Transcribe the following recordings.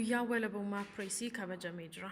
Guyyaa walabummaa pireesii kabajamee jira.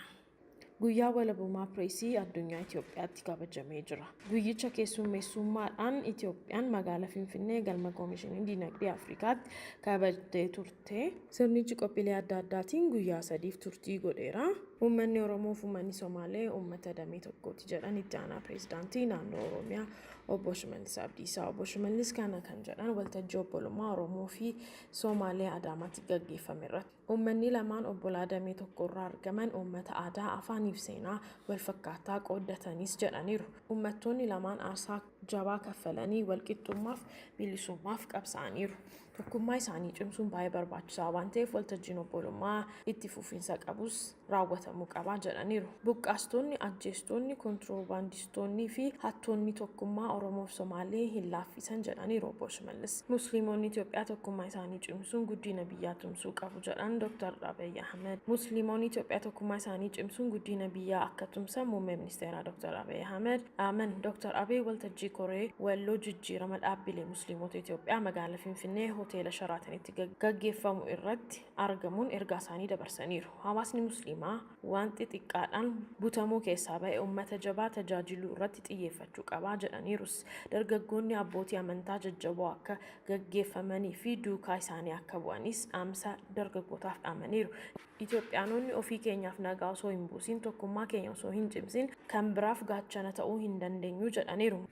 Guyyaa walabummaa pireesii addunyaa Itoophiyaatti kabajamee jira. Guyyicha keessummeessummaadhaan Itoophiyaan magaalaa Finfinnee galma Koomishinii Dinagdee Afrikaatti kabajtee turte. Sirnichi qophiilee adda addaatiin guyyaa 3 turtii godheera. Uummanni Oromoo fi uummanni Somaalee uummata damee tokkooti jedhan itti aanaa pireezidaantii naannoo Oromiyaa obbo Shimallis Abdiisaa. Obbo Shimallis kana kan jedhan waltajjii obbolummaa Oromoo fi Somaalee Adaamaatti gaggeeffame irratti. Uummanni lamaan obbolaa damee tokkorraa argaman uummata aadaa afaaniif seenaa wal fakkaataa qooddatanis jedhaniiru. Uummattoonni lamaan aarsaa jabaa kaffalanii walqixxummaaf bilisummaaf qabsaa'aniiru. Tokkummaa isaanii cimsuun baay'ee barbaachisaa waan ta'eef waltajjiin obbolummaa itti fufiinsa qabus raawwatamuu qaba jedhaniiru. Buqqaastoonni, ajjeestonni, kontiroobaandistoonnii fi hattoonni tokkummaa Oromoo fi Somaalee hin laaffisan jedhaniiru obbo Shimallis. Musliimonni Itoophiyaa tokkummaa isaanii cimsuun guddina biyyaa tumsuu qabu jedhan dr.abyi Ahmed. Musliimonni Itoophiyaa tokkummaa isaanii cimsuun guddina biyyaa akka tumsan muummee ministeeraa dr.abyi Ahmed aaman. Dr.abyi waltajjii koree walloo jijjiirama dhaabbilee musliimota Itoophiyaa magaalaa Finfinnee hoteela Sharaatanitti gaggeeffamu irratti argamuun ergaa isaanii dabarsaniiru. Hawaasni musliimaa waan xixiqqaadhaan butamuu keessaa ba'e uummata jabaa tajaajiluu irratti xiyyeeffachuu qaba jedhaniirus. Dargaggoonni abbootii amantaa jajjaboo akka gaggeeffamanii fi duukaa isaanii akka bu'anis dhaamsa dargaggootaaf dhaamaniiru. Itoophiyaanonni ofii keenyaaf nagaa osoo hin buusin, tokkummaa keenya osoo hin cimsin kan biraaf gaachana ta'uu hin dandeenyu jedhaniiru.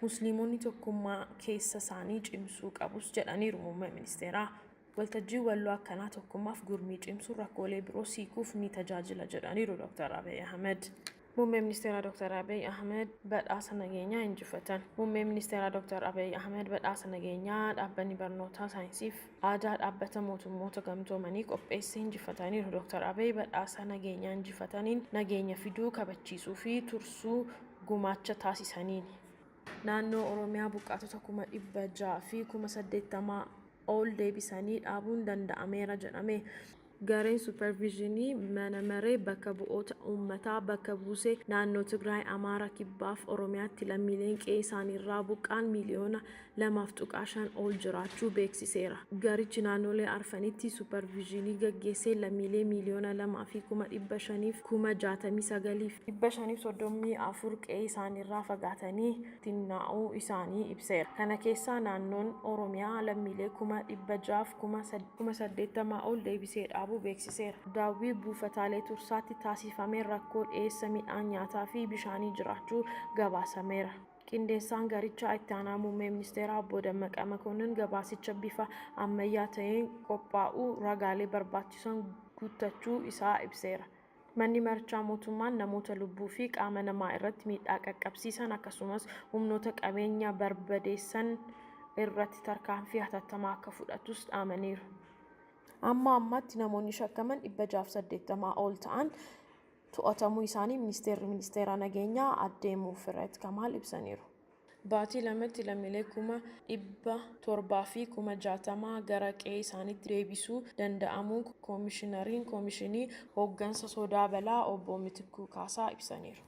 Musliimonni tokkummaa keessa isaanii cimsuu qabus jedhaniiru muummee ministeeraa. Waltajjii walloo akkanaa tokkummaaf gurmii cimsuun rakkoolee biroo siikuuf ni tajaajila jedhaniiru dr.abyi Ahmed. Muummee ministeeraa dr.abyi Ahmed badhaasa nageenyaa injifatan. Muummee ministeeraa dr.abyi Ahmed badhaasa nageenyaa dhaabbanni barnoota saayinsiif aadaa dhaabbata mootummoota gamtoomanii qopheesse injifataniiru. Dr.abyi badhaasa nageenyaa injifataniin nageenya fiduu, kabachiisuu fi tursuu gumaacha taasisaniin. Naannoo Oromiyaa buqqaatota 600 fi 80 ol deebisanii dhaabuun danda'ameera jedhame. Gareen supervisionii mana maree bakka bu'oota uummataa bakka buusee naannoo Tigraay, Amaaraa, Kibbaaf Oromiyaatti lammiileen qe'ee isaaniirraa buqqaan miliyoona 2.5 ol jiraachuu beeksiseera. Garichi naannolee arfanitti supervisionii gaggeessee lammiilee miliyoona 2,569,534 qe'ee isaaniirraa fagaatanii xinnaa'uu isaanii ibseera. Kana keessaa naannoon Oromiyaa lammiilee 600,080 ol deebisee dhaabu beeksiseera. Daawwii buufataalee tursaatti taasifamee rakkoo dhiyeessa midhaan nyaataa fi bishaanii jiraachuu gabaasameera. Qindeessaan garichaa itti aanaa muummee ministeeraa obbo Dammaqaa Makonnin gabaasicha bifa ammayyaa ta'een qophaa'uu ragaalee barbaachisan guuttachuu isaa ibseera. Manni marichaa mootummaan namoota lubbuu fi qaama namaa irratti miidhaa qaqqabsiisan akkasumas humnoota qabeenya barbadeessan irratti tarkaanfii hatattamaa akka fudhatus dhaamaniiru. Amma ammatti namoonni shakkaman 680 ol ta'an to'atamuu isaanii ministeera nageenyaa addee Muufirret Kamaal ibsaniiru. Baatii lamatti lammiilee 700 fi 60 gara qe'ee isaaniitti deebisuu danda'amuu koomishinariin koomishinii hooggansa sodaa balaa obbo Mitikuu Kaasaa ibsaniiru.